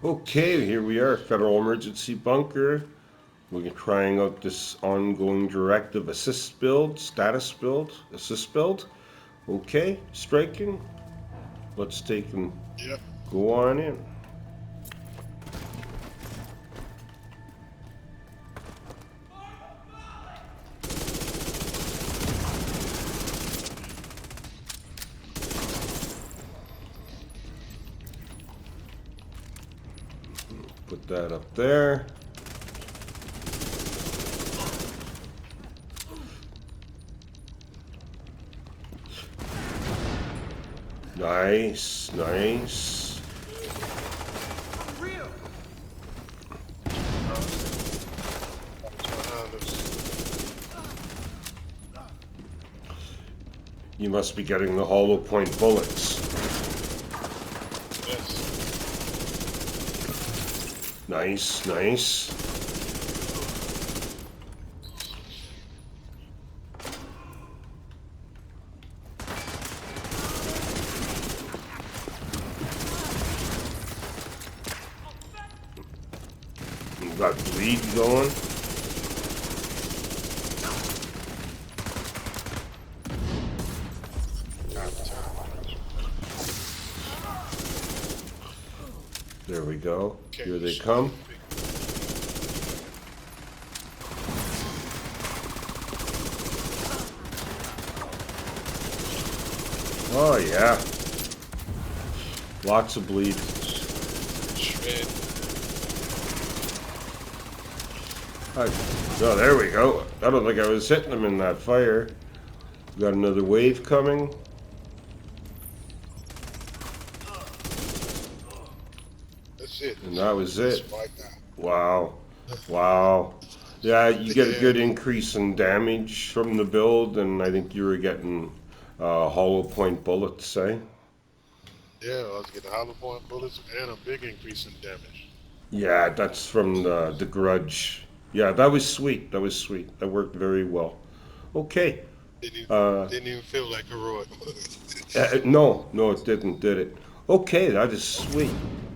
Okay, here we are, Federal Emergency Bunker. We're trying out this ongoing directive assist build, status build, assist build. Okay, striking. Let's take and Yep. go on in. Put that up there. Nice, nice. Behind us. You must be getting the hollow point bullets. Yes. Nice, nice. You got bleed going. There we go. Okay, Here they shit. come. Oh yeah. Lots of bleed. Shred. Oh, there we go. I don't think I was hitting them in that fire. Got another wave coming. That's it. And that was That's it. right now. Wow. Wow. Yeah, you get a Yeah, good increase in damage from the build, and I think you were getting hollow point bullets, eh? yeah. I was getting hollow point bullets and a big increase in damage. Yeah, that's from the grudge. Yeah, that was sweet. That was sweet. That worked very well. Okay. Didn't even, Uh, didn't even feel like heroic. no, no, it didn't, did it? Okay, that is sweet.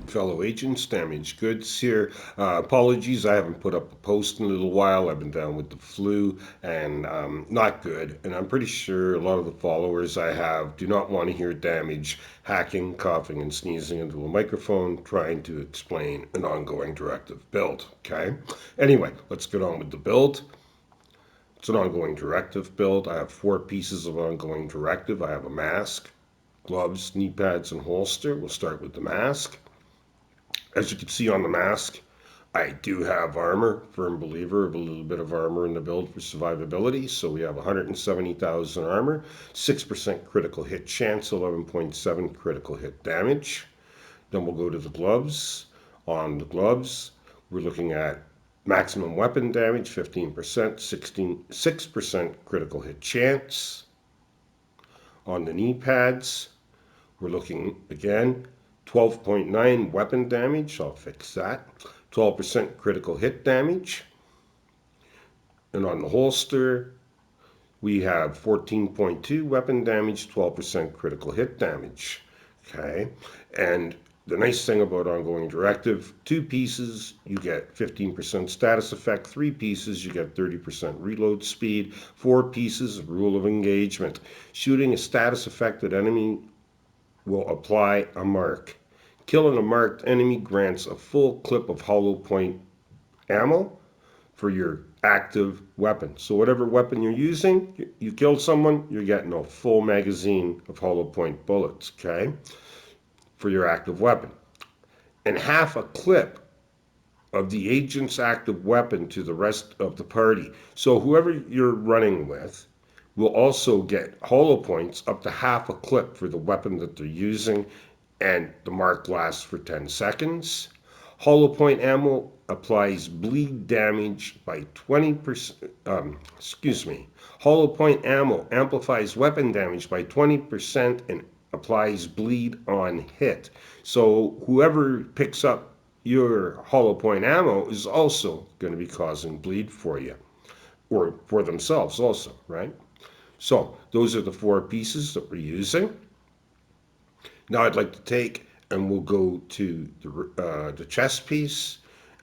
Fellow agents, damage goods here. Apologies, I haven't put up a post in a little while. I've been down with the flu and not good. And I'm pretty sure a lot of the followers I have do not want to hear damage, hacking, coughing, and sneezing into a microphone trying to explain an ongoing directive build. Okay? Anyway, let's get on with the build. It's an ongoing directive build. I have 4 pieces of ongoing directive. I have a mask, gloves, knee pads, and holster. We'll start with the mask. As you can see on the mask, I do have armor, firm believer of a little bit of armor in the build for survivability. So we have 170,000 armor, 6% critical hit chance, 11.7 critical hit damage. Then we'll go to the gloves. On the gloves, we're looking at maximum weapon damage, 15%, 6% critical hit chance. On the knee pads, we're looking again 12.9 weapon damage. I'll fix that. 12% critical hit damage. And on the holster, we have 14.2 weapon damage, 12% critical hit damage. Okay. And the nice thing about ongoing directive, 2 pieces, you get 15% status effect. 3 pieces, you get 30% reload speed. 4 pieces, rule of engagement. Shooting a status affected enemy will apply a mark. Killing a marked enemy grants a full clip of hollow point ammo for your active weapon. So whatever weapon you're using, you killed someone, you're getting a full magazine of hollow point bullets, okay, for your active weapon. And half a clip of the agent's active weapon to the rest of the party. So whoever you're running with will also get hollow points up to half a clip for the weapon that they're using, and the mark lasts for 10 seconds. Hollow point ammo applies bleed damage by 20%. Excuse me. Hollow point ammo amplifies weapon damage by 20% and applies bleed on hit. So whoever picks up your hollow point ammo is also going to be causing bleed for you, or for themselves also, right? So those are the 4 pieces that we're using. Now I'd like to take and we'll go to the chest piece.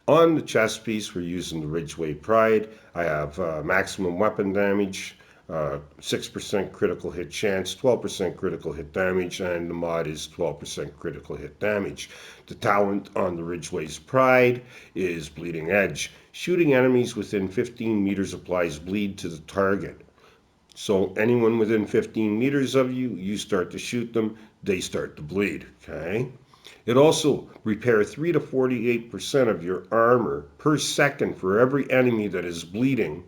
On the chest piece, we're using the Ridgeway Pride. I have maximum weapon damage, 6% critical hit chance, 12% critical hit damage, and the mod is 12% critical hit damage. The talent on the Ridgeway's Pride is Bleeding Edge. Shooting enemies within 15 meters applies bleed to the target. So anyone within 15 meters of you, you start to shoot them, they start to bleed, okay? It also repairs 3 to 48% of your armor per second for every enemy that is bleeding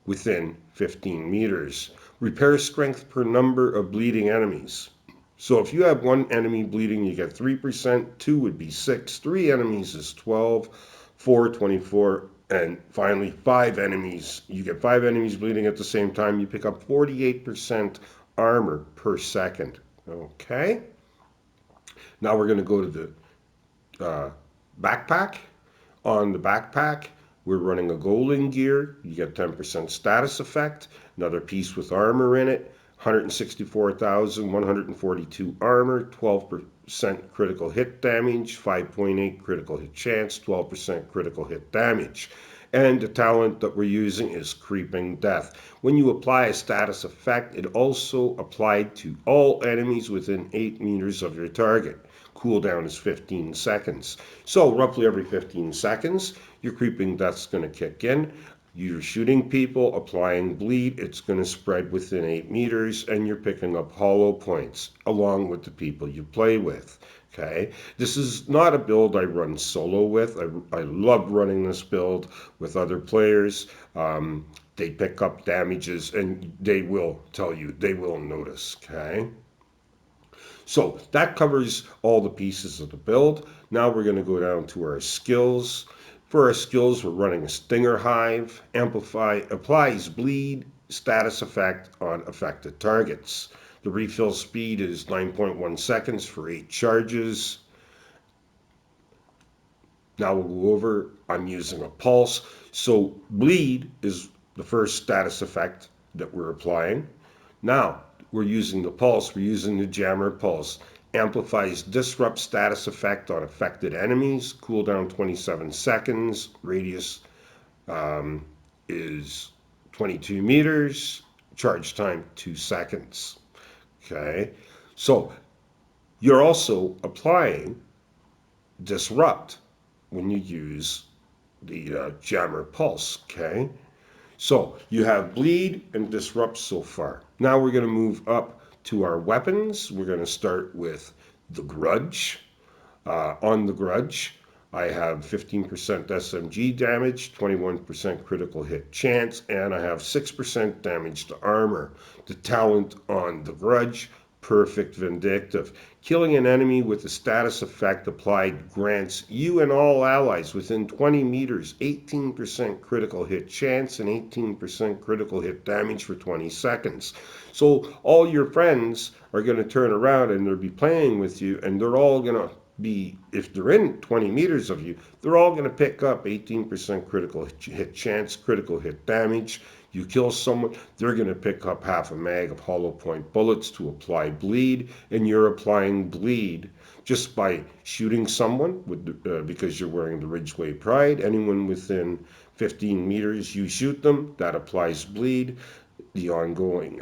within 15 meters. Repair strength per number of bleeding enemies. So if you have one enemy bleeding, you get 3%, two would be 6, three enemies is 12, four, 24, and finally five enemies. You get five enemies bleeding at the same time, you pick up 48% armor per second. Okay? Now we're going to go to the backpack. On the backpack, we're running a golden gear. You get 10% status effect, another piece with armor in it, 164,142 armor, 12% critical hit damage, 5.8 critical hit chance, 12% critical hit damage. And the talent that we're using is Creeping Death. When you apply a status effect, it also applied to all enemies within 8 meters of your target. Cooldown is 15 seconds. So roughly every 15 seconds, your Creeping Death's going to kick in. You're shooting people, applying bleed, it's going to spread within 8 meters, and you're picking up hollow points along with the people you play with. Okay, this is not a build I run solo with. I love running this build with other players. They pick up damages, and they will tell you, they will notice. Okay. So that covers all the pieces of the build. Now we're going to go down to our skills. For our skills, we're running a Stinger Hive. Amplify applies bleed status effect on affected targets. The refill speed is 9.1 seconds for 8 charges. Now we'll go over, I'm using a pulse. So bleed is the first status effect that we're applying. Now we're using the pulse, we're using the jammer pulse. Amplifies disrupt status effect on affected enemies, cooldown 27 seconds, radius is 22 meters, charge time 2 seconds. Okay, so you're also applying disrupt when you use the jammer pulse. Okay, so you have bleed and disrupt so far. Now we're going to move up to our weapons. We're going to start with the Grudge. On the Grudge, I have 15% SMG damage, 21% critical hit chance, and I have 6% damage to armor. The talent on the Grudge, Perfect Vindictive. Killing an enemy with the status effect applied grants you and all allies within 20 meters 18% critical hit chance and 18% critical hit damage for 20 seconds. So all your friends are going to turn around and they'll be playing with you, and they're all going to be, if they're in 20 meters of you, they're all going to pick up 18% critical hit chance, critical hit damage. You kill someone, they're going to pick up half a mag of hollow point bullets to apply bleed, and you're applying bleed just by shooting someone with, because you're wearing the Ridgeway Pride. Anyone within 15 meters, you shoot them, that applies bleed. The ongoing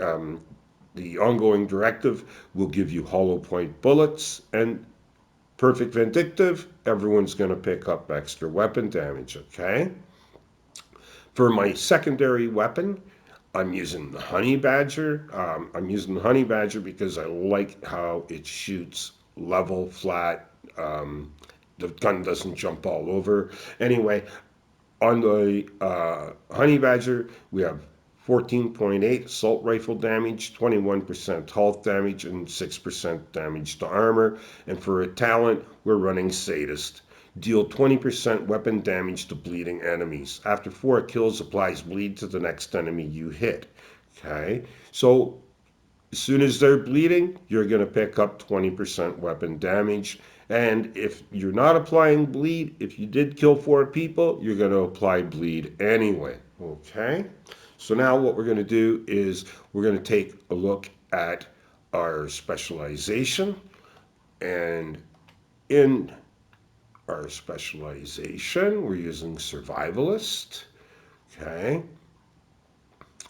directive will give you hollow point bullets, and Perfect Vindictive, everyone's going to pick up extra weapon damage, okay? For my secondary weapon, I'm using the Honey Badger. I'm using the Honey Badger because I like how it shoots level, flat. The gun doesn't jump all over. Anyway, on the Honey Badger, we have 14.8 assault rifle damage, 21% health damage, and 6% damage to armor. And for a talent, we're running Sadist. Deal 20% weapon damage to bleeding enemies. After 4 kills, applies bleed to the next enemy you hit. Okay, so as soon as they're bleeding, you're going to pick up 20% weapon damage. And if you're not applying bleed, if you did kill 4 people, you're going to apply bleed anyway. Okay? So now what we're going to do is we're going to take a look at our specialization. And in our specialization, we're using survivalist. Okay.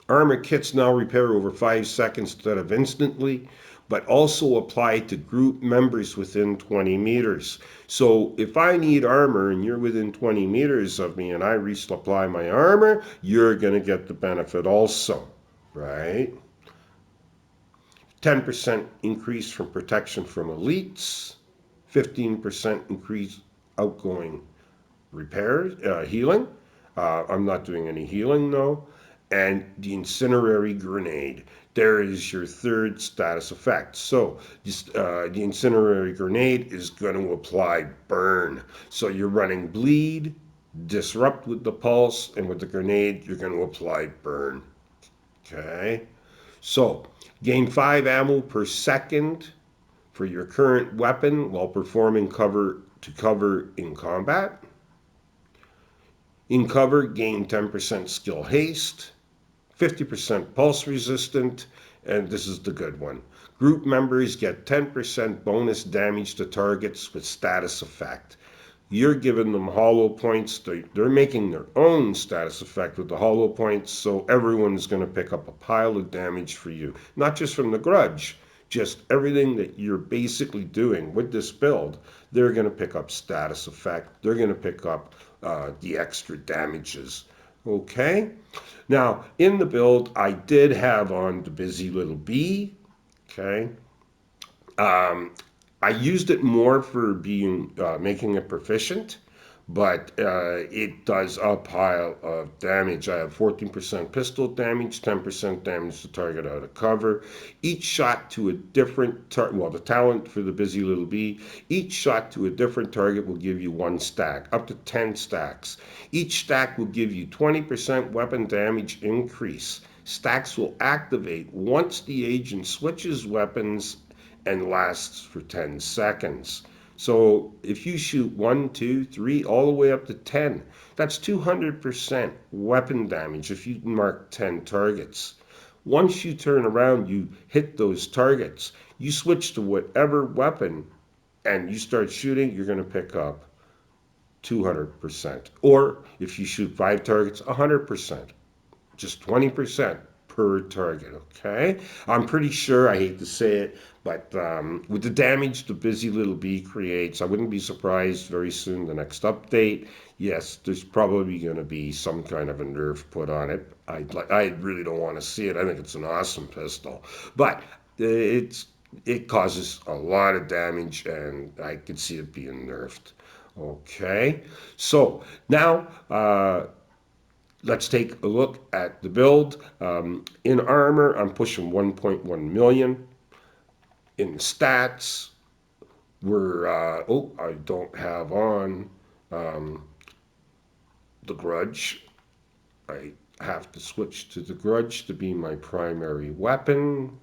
Armor kits now repair over 5 seconds instead of instantly, but also apply to group members within 20 meters. So if I need armor and you're within 20 meters of me and I resupply my armor, you're going to get the benefit also, right? 10% increase from protection from elites, 15% increase outgoing repairs, healing. I'm not doing any healing though. And the incendiary grenade. There is your third status effect. So the incendiary grenade is going to apply burn. So you're running bleed, disrupt with the pulse, and with the grenade, you're going to apply burn. Okay. So gain 5 ammo per second for your current weapon while performing cover to cover in combat. In cover, gain 10% skill haste, 50% pulse resistant, and this is the good one. Group members get 10% bonus damage to targets with status effect. You're giving them hollow points. They're making their own status effect with the hollow points, so everyone's going to pick up a pile of damage for you. Not just from the grudge, just everything that you're basically doing with this build, they're going to pick up status effect. They're going to pick up the extra damages. Okay? Now, in the build, I did have on the busy little bee. Okay? I used it more for being making it proficient, but it does a pile of damage. I have 14% pistol damage, 10% damage to target out of cover. Each shot to a different target, well, the talent for the busy little bee, each shot to a different target will give you 1 stack, up to 10 stacks. Each stack will give you 20% weapon damage increase. Stacks will activate once the agent switches weapons and lasts for 10 seconds. So if you shoot 1, 2, 3, all the way up to 10, that's 200% weapon damage if you mark 10 targets. Once you turn around, you hit those targets, you switch to whatever weapon and you start shooting, you're going to pick up 200%. Or if you shoot 5 targets, 100%. Just 20% per target, okay? I'm pretty sure, I hate to say it, but with the damage the busy little bee creates, I wouldn't be surprised very soon, the next update, yes, there's probably going to be some kind of a nerf put on it. I really don't want to see it. I think it's an awesome pistol. But it causes a lot of damage, and I could see it being nerfed. Okay, so now let's take a look at the build. In armor, I'm pushing 1.1 million. In stats, I don't have on the grudge. I have to switch to the grudge to be my primary weapon.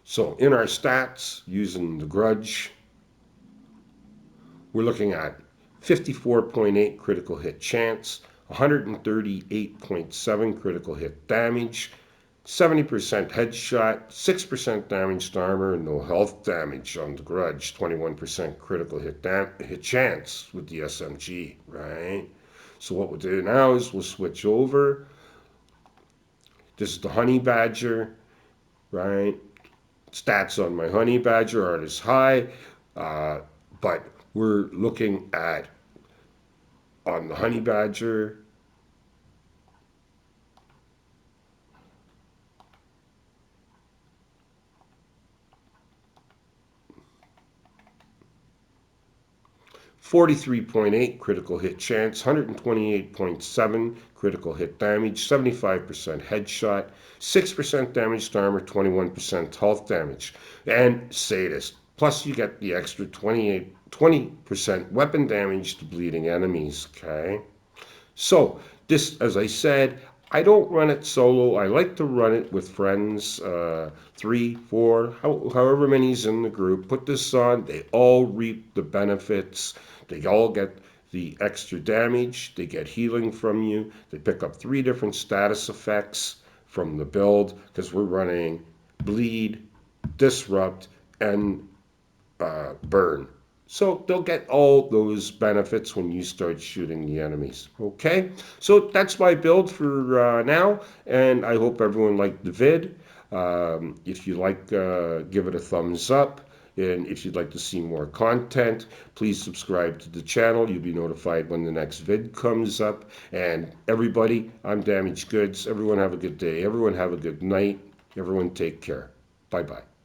So in our stats, using the grudge, we're looking at 54.8 critical hit chance, 138.7 critical hit damage, 70% headshot, 6% damage to armor, and no health damage on the grudge, 21% critical hit chance with the SMG, right? So what we'll do now is we'll switch over. This is the honey badger, right? Stats on my honey badger aren't as high, but we're looking at on the honey badger, .43 critical hit chance, 128.7 critical hit damage, 75% headshot, 6% damage to armor, 21% health damage, and sadist. Plus you get the extra 20% weapon damage to bleeding enemies, okay? So this, as I said, I don't run it solo. I like to run it with friends, 3, 4, however many's in the group. Put this on. They all reap the benefits. They all get the extra damage. They get healing from you. They pick up 3 different status effects from the build because we're running bleed, disrupt, and burn. So they'll get all those benefits when you start shooting the enemies. Okay, so that's my build for now, and I hope everyone liked the vid. If you like, give it a thumbs up. And if you'd like to see more content, please subscribe to the channel. You'll be notified when the next vid comes up. And everybody, I'm Damaged Goods. Everyone have a good day. Everyone have a good night. Everyone take care. Bye bye.